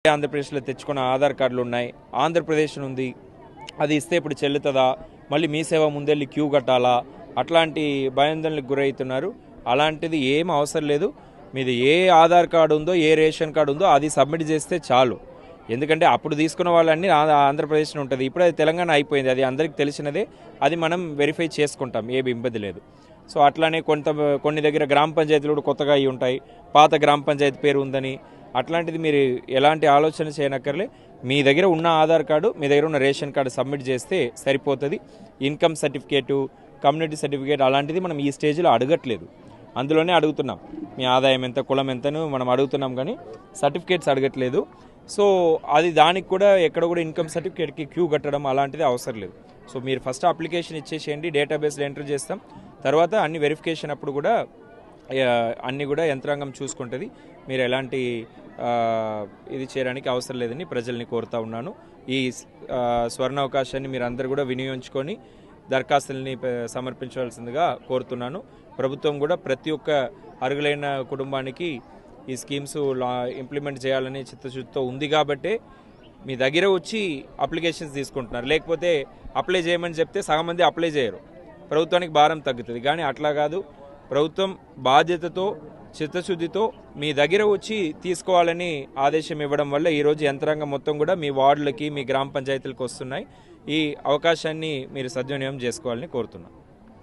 ఆంధ్రప్రదేశ్లో తెచ్చుకున్న ఆధార్ కార్డులు ఉన్నాయి, ఆంధ్రప్రదేశ్ ఉంది, అది ఇస్తే ఇప్పుడు చెల్లుతుందా, మళ్ళీ మీ సేవ ముందెళ్ళి క్యూ కట్టాలా, అట్లాంటి భయాందోళనకు గురవుతున్నారు. అలాంటిది ఏం అవసరం లేదు. మీది ఏ ఆధార్ కార్డు ఉందో, ఏ రేషన్ కార్డు ఉందో అది సబ్మిట్ చేస్తే చాలు. ఎందుకంటే అప్పుడు తీసుకున్న వాళ్ళన్నీ ఆంధ్రప్రదేశ్లో ఉంటుంది, ఇప్పుడు అది తెలంగాణ అయిపోయింది, అది అందరికీ తెలిసినదే. అది మనం వెరిఫై చేసుకుంటాం, ఏమి ఇబ్బంది లేదు. సో అట్లానే కొన్ని దగ్గర గ్రామ పంచాయతీలు కూడా కొత్తగా అయి ఉంటాయి, పాత గ్రామ పంచాయతీ పేరు ఉందని. అట్లాంటిది మీరు ఎలాంటి ఆలోచన చేయనక్కర్లే. మీ దగ్గర ఉన్న ఆధార్ కార్డు, మీ దగ్గర ఉన్న రేషన్ కార్డు సబ్మిట్ చేస్తే సరిపోతుంది. ఇన్కమ్ సర్టిఫికేటు, కమ్యూనిటీ సర్టిఫికేట్ అలాంటిది మనం ఈ స్టేజ్లో అడగట్లేదు, అందులోనే అడుగుతున్నాం. మీ ఆదాయం ఎంత, కులం ఎంతను మనం అడుగుతున్నాం, కానీ సర్టిఫికేట్స్ అడగట్లేదు. సో అది దానికి కూడా ఎక్కడ కూడా ఇన్కమ్ సర్టిఫికేట్కి క్యూ కట్టడం అలాంటిది అవసరం లేదు. సో మీరు ఫస్ట్ అప్లికేషన్ ఇచ్చేసేయండి, డేటాబేస్లో ఎంటర్ చేస్తాం. తర్వాత అన్ని వెరిఫికేషన్ అప్పుడు కూడా అన్నీ కూడా యంత్రాంగం చూసుకుంటుంది. మీరు ఎలాంటి ఇది చేయడానికి అవసరం లేదని ప్రజల్ని కోరుతా ఉన్నాను. ఈ స్వర్ణ అవకాశాన్ని మీరు అందరూ కూడా వినియోగించుకొని దరఖాస్తుల్ని సమర్పించవలసిందిగా కోరుతున్నాను. ప్రభుత్వం కూడా ప్రతి ఒక్క అర్హులైన కుటుంబానికి ఈ స్కీమ్స్ ఇంప్లిమెంట్ చేయాలని చిత్తశుద్ధితో ఉంది కాబట్టే మీ దగ్గర వచ్చి అప్లికేషన్స్ తీసుకుంటున్నారు. లేకపోతే అప్లై చేయమని చెప్తే సగం మంది అప్లై చేయరు, ప్రభుత్వానికి భారం తగ్గుతుంది. కానీ అట్లా కాదు, ప్రభుత్వం బాధ్యతతో చిత్తశుద్ధితో మీ దగ్గర వచ్చి తీసుకోవాలని ఆదేశం ఇవ్వడం వల్ల ఈరోజు యంత్రాంగం మొత్తం కూడా మీ వార్డులకి, మీ గ్రామ పంచాయతీలకు వస్తున్నాయి. ఈ అవకాశాన్ని మీరు సద్వినియోగం చేసుకోవాలని కోరుతున్నాను.